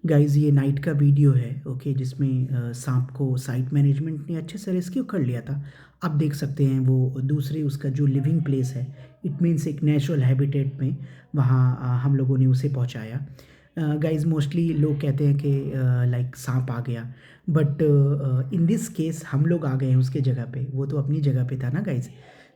Guys ये night का video है ओके जिसमें सांप को साइट मैनेजमेंट ने अच्छे से रेस्क्यू कर लिया था। आप देख सकते हैं वो दूसरे उसका जो लिविंग प्लेस है, इट मीन्स एक नेचुरल हैबिटेट में वहाँ हम लोगों ने उसे पहुँचाया। गाइस मोस्टली लोग कहते हैं कि लाइक सांप आ गया, बट इन दिस केस हम लोग आ गए हैं उसके जगह पे, वो तो अपनी जगह पे था ना guys.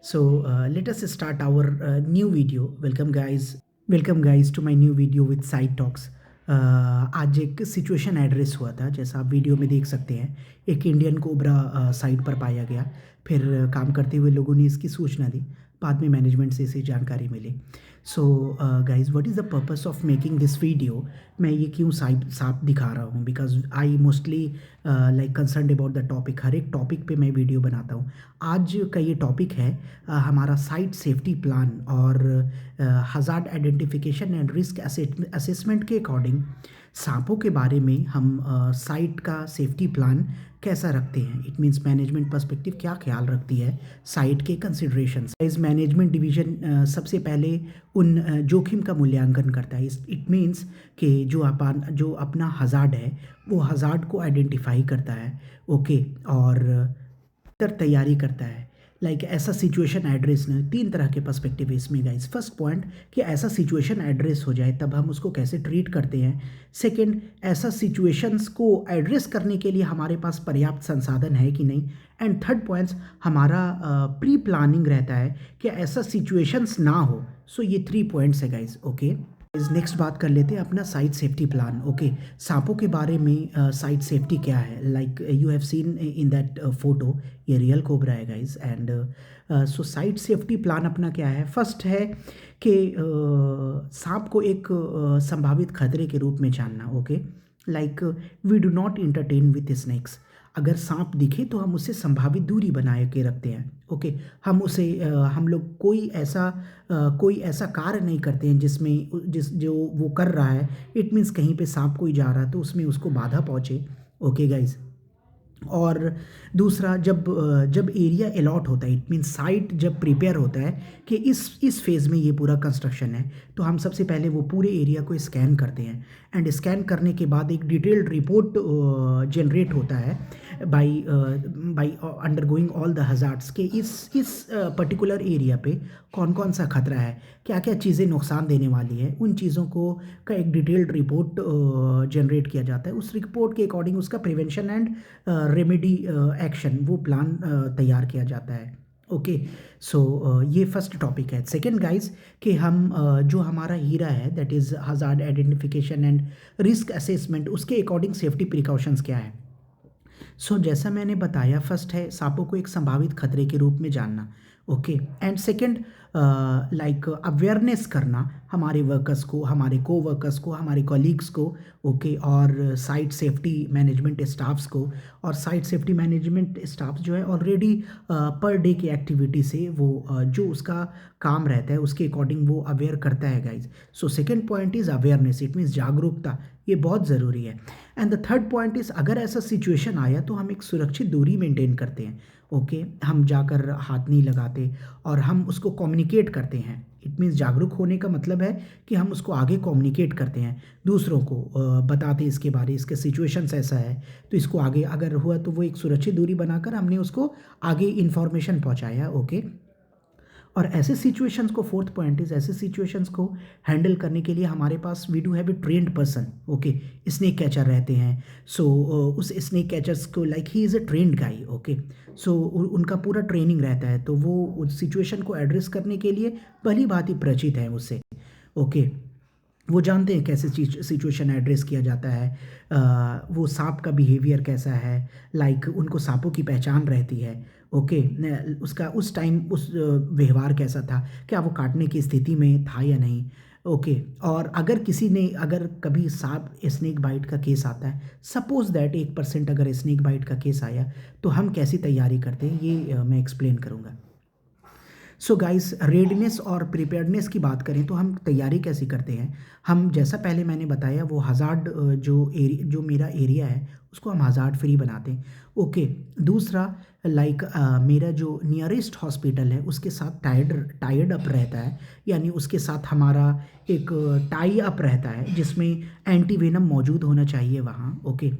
So let us start our new video. Welcome guys to my new video with side talks. आज एक सिचुएशन एड्रेस हुआ था, जैसा आप वीडियो में देख सकते हैं। एक इंडियन कोबरा साइट पर पाया गया। फिर काम करते हुए लोगों ने इसकी सूचना दी। बाद में मैनेजमेंट से इसे जानकारी मिली। So guys, what is the purpose of making this video? मैं ये क्यों साइट साफ दिखा रहा हूँ? Because I mostly like concern about the topic. हर एक टॉपिक पे मैं वीडियो बनाता हूँ। आज का ये टॉपिक है हमारा साइट सेफ्टी प्लान और hazard identification and risk assessment के अकॉर्डिंग सांपों के बारे में हम साइट का सेफ्टी प्लान कैसा रखते हैं। इट मीन्स मैनेजमेंट पर्सपेक्टिव क्या ख्याल रखती है साइट के कंसिडरेशंस। इस मैनेजमेंट डिवीजन सबसे पहले उन जोखिम का मूल्यांकन करता है। इट मीन्स कि जो अपना हज़ार्ड है वो हज़ार्ड को आइडेंटिफाई करता है, ओके, और तैयारी करता है। लाइक ऐसा सिचुएशन एड्रेस ने तीन तरह के पर्सपेक्टिव है इसमें गाइस। फर्स्ट पॉइंट कि ऐसा सिचुएशन एड्रेस हो जाए तब हम उसको कैसे ट्रीट करते हैं। सेकंड, ऐसा सिचुएशंस को एड्रेस करने के लिए हमारे पास पर्याप्त संसाधन है कि नहीं। एंड थर्ड पॉइंट्स हमारा प्री प्लानिंग रहता है कि ऐसा सिचुएशंस ना हो। सो ये थ्री पॉइंट्स है गाइस, ओके। नेक्स्ट बात कर लेते हैं अपना साइट सेफ्टी प्लान, ओके। सांपों के बारे में साइट सेफ्टी क्या है? Like you have seen in that photo, ये रियल कोबरा है guys. And so site safety plan अपना क्या है? फर्स्ट है कि सांप को एक संभावित खतरे के रूप में जानना, okay. Like we do not entertain with snakes. अगर सांप दिखे तो हम उससे संभावित दूरी बनाए के रखते हैं, ओके। हम लोग कोई ऐसा कार्य नहीं करते हैं जो वो कर रहा है, इट मीन्स कहीं पे सांप कोई जा रहा है तो उसमें उसको बाधा पहुँचे, ओके गाइज। और दूसरा, जब एरिया अलॉट होता है, इट मीन्स साइट जब प्रिपेयर होता है कि इस फेज़ में ये पूरा कंस्ट्रक्शन है, तो हम सबसे पहले वो पूरे एरिया को स्कैन करते हैं। एंड स्कैन करने के बाद एक डिटेल्ड रिपोर्ट जनरेट होता है by undergoing all the hazards के इस पर्टिकुलर एरिया पे कौन कौन सा खतरा है, क्या क्या चीज़ें नुकसान देने वाली है, उन चीज़ों को का एक डिटेल्ड रिपोर्ट जनरेट किया जाता है। उस रिपोर्ट के अकॉर्डिंग उसका प्रिवेंशन एंड रेमेडी एक्शन वो प्लान तैयार किया जाता है, ओके। सो ये फर्स्ट टॉपिक है। सेकेंड गाइज कि हम जो हमारा हीरा है that is hazard identification and risk assessment, उसके अकॉर्डिंग सेफ्टी प्रिकॉशंस क्या है। सो जैसा मैंने बताया, फर्स्ट है सांपों को एक संभावित खतरे के रूप में जानना, okay. And second, like awareness करना हमारे वर्कर्स को, हमारे को वर्कर्स को, हमारे कॉलीग्स को, ओके। और साइट सेफ्टी मैनेजमेंट स्टाफ्स को। और साइट सेफ्टी मैनेजमेंट स्टाफ जो है ऑलरेडी पर डे की एक्टिविटी से वो जो उसका काम रहता है उसके अकॉर्डिंग वो अवेयर करता है guys. So second point is awareness, it means जागरूकता, ये बहुत ज़रूरी है। And the third point is अगर ऐसा सिचुएशन आया तो हम एक सुरक्षित दूरी मेंटेन करते हैं, ओके। हम जाकर हाथ नहीं लगाते और हम उसको कम्युनिकेट करते हैं। इट मीन्स जागरूक होने का मतलब है कि हम उसको आगे कम्युनिकेट करते हैं, दूसरों को बताते हैं इसके बारे, इसके सिचुएशंस ऐसा है तो इसको आगे अगर हुआ तो वो एक सुरक्षित दूरी बनाकर हमने उसको आगे इन्फॉर्मेशन पहुंचाया, ओके। और ऐसे सिचुएशंस को, फोर्थ पॉइंट इज, ऐसे सिचुएशंस को हैंडल करने के लिए हमारे पास we do have a trained person, okay. Snake catcher रहते हैं। सो उस स्नेक कैचर्स को लाइक ही is a trained guy, okay. So उनका पूरा ट्रेनिंग रहता है तो वो उस सिचुएशन को एड्रेस करने के लिए भली भांति परिचित है उससे, ओके। वो जानते हैं कैसे सिचुएशन एड्रेस किया जाता है। वो सांप का बिहेवियर कैसा है, लाइक उनको सांपों की पहचान रहती है, ओके। उसका उस टाइम व्यवहार कैसा था, क्या वो काटने की स्थिति में था या नहीं, ओके। और अगर कभी सांप स्नेक बाइट का केस आता है, सपोज दैट 1% अगर स्नेक बाइट का केस आया तो हम कैसी तैयारी करते हैं, ये मैं एक्सप्लेन करूँगा। सो गाइस, रेडीनेस और प्रिपेयर्डनेस की बात करें तो हम तैयारी कैसे करते हैं। हम जैसा पहले मैंने बताया वो हज़ार्ड जो मेरा एरिया है उसको हम हज़ार्ड फ्री बनाते हैं। ओके। दूसरा, लाइक मेरा जो नियरेस्ट हॉस्पिटल है उसके साथ टाइड अप रहता है, यानी उसके साथ हमारा एक टाई अप रहता है जिसमें एंटी वेनम मौजूद होना चाहिए वहाँ। ओके।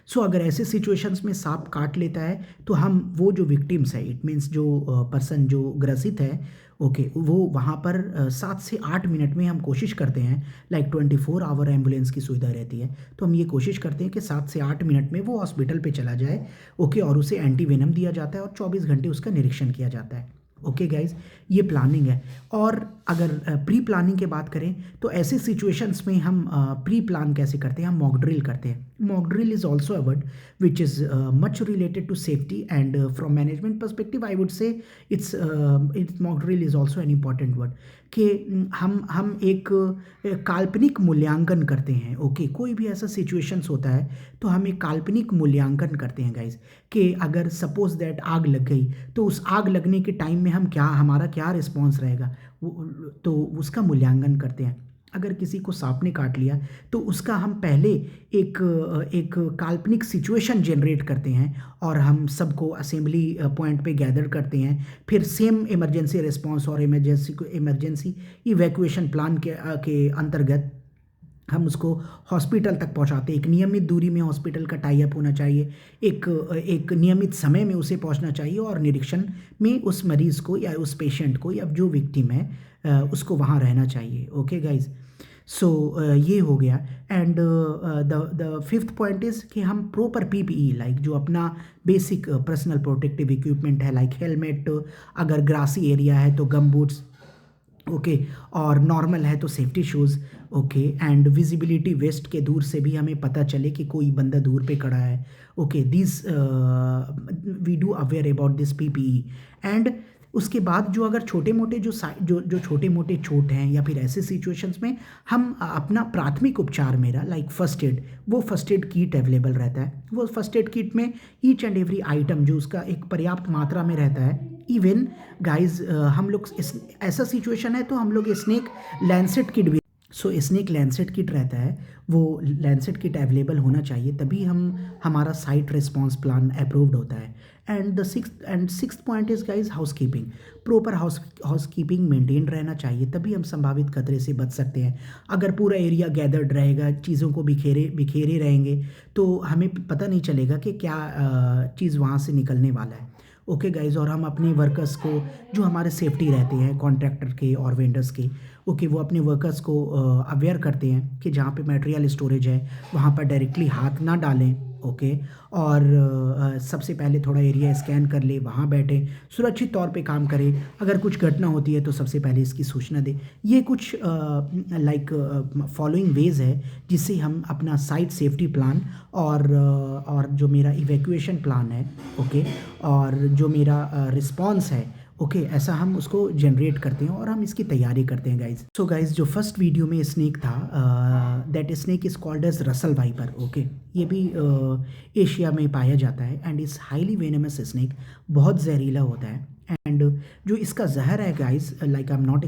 सो अगर ऐसे सिचुएशंस में सांप काट लेता है तो हम वो जो विक्टिम्स है, इट मीन्स जो पर्सन जो ग्रसित है, ओके, वो वहाँ पर 7 से 8 मिनट में हम कोशिश करते हैं, लाइक 24 आवर एम्बुलेंस की सुविधा रहती है, तो हम ये कोशिश करते हैं कि 7 से 8 मिनट में वो हॉस्पिटल पे चला जाए। ओके। और उसे एंटी वेनम दिया जाता है और 24 घंटे उसका निरीक्षण किया जाता है। ओके गाइज, ये प्लानिंग है। और अगर प्री प्लानिंग की बात करें तो ऐसे सिचुएशंस में हम प्री प्लान कैसे करते हैं, हम मॉक ड्रिल करते हैं। Mock drill is also a word which is much related to safety and from management perspective I would say it's mock drill is also an important word कि हम एक काल्पनिक मूल्यांकन करते हैं। ओके। कोई भी ऐसा सिचुएशंस होता है तो हम एक काल्पनिक मूल्यांकन करते हैं गाइज, कि अगर सपोज दैट आग लग गई तो उस आग लगने के टाइम में हमारा क्या रिस्पॉन्स रहेगा, तो उसका मूल्यांकन करते हैं। अगर किसी को सांप ने काट लिया तो उसका हम पहले एक काल्पनिक सिचुएशन जनरेट करते हैं और हम सबको असेंबली पॉइंट पे गैदर करते हैं। फिर सेम इमरजेंसी रिस्पांस और इमरजेंसी इवैक्यूएशन प्लान के अंतर्गत हम उसको हॉस्पिटल तक पहुंचाते हैं। एक नियमित दूरी में हॉस्पिटल का टाई अप होना चाहिए, एक नियमित समय में उसे पहुंचना चाहिए और निरीक्षण में उस मरीज़ को या उस पेशेंट को या जो विक्टिम है उसको वहाँ रहना चाहिए। Okay guys. सो ये हो गया। And the fifth point is कि हम प्रॉपर पीपीई, लाइक जो अपना बेसिक पर्सनल प्रोटेक्टिव इक्विपमेंट है, लाइक हेलमेट, अगर ग्रासी एरिया है तो गम बूट्स, ओके, और नॉर्मल है तो safety shoes, okay, and visibility vest के दूर से भी हमें पता चले कि कोई बंदा दूर पे खड़ा है। Okay, this we do aware about this PPE. And उसके बाद जो अगर छोटे मोटे जो छोटे मोटे चोट हैं या फिर ऐसे सिचुएशंस में हम अपना प्राथमिक उपचार, मेरा लाइक फर्स्ट एड, वो फर्स्ट एड किट अवेलेबल रहता है। वो फर्स्ट एड किट में ईच एंड एवरी आइटम जो उसका एक पर्याप्त मात्रा में रहता है। इवन गाइज, हम लोग ऐसा सिचुएशन है तो हम लोग स्नेक लैंसेट किट भी, सो स्नेक लैंसेट किट रहता है, वो लैंसेट किट अवेलेबल होना चाहिए, तभी हमारा साइट रिस्पांस प्लान अप्रूव्ड होता है। And the sixth point is guys house keeping. Proper house keeping maintain रहना चाहिए, तभी हम संभावित खतरे से बच सकते हैं। अगर पूरा एरिया गैदर्ड रहेगा, चीज़ों को बिखेरे रहेंगे तो हमें पता नहीं चलेगा कि क्या चीज़ वहाँ से निकलने वाला है। ओके गाइज, और हम अपने वर्कर्स को, जो हमारे सेफ्टी रहते हैं कॉन्ट्रैक्टर के और वेंडर्स के, ओके, वो अपने वर्कर्स को अवेयर करते हैं कि जहाँ पे मटेरियल स्टोरेज है वहाँ पर डायरेक्टली हाथ ना डालें। ओके। और सबसे पहले थोड़ा एरिया स्कैन कर ले, वहाँ बैठें, सुरक्षित तौर पे काम करें। अगर कुछ घटना होती है तो सबसे पहले इसकी सूचना दें। ये कुछ लाइक फॉलोइंग वेज है जिससे हम अपना साइट सेफ्टी प्लान और जो मेरा इवैक्यूएशन प्लान है, ओके, और जो मेरा रिस्पॉन्स है, ओके, ऐसा हम उसको जनरेट करते हैं और हम इसकी तैयारी करते हैं गाइज। सो गाइज, जो फर्स्ट वीडियो में स्नेक था, that snake is called as Russell viper. Okay, ये भी एशिया में पाया जाता है and is highly venomous snake, बहुत जहरीला होता है। एंड जो इसका जहर है guys, like I am not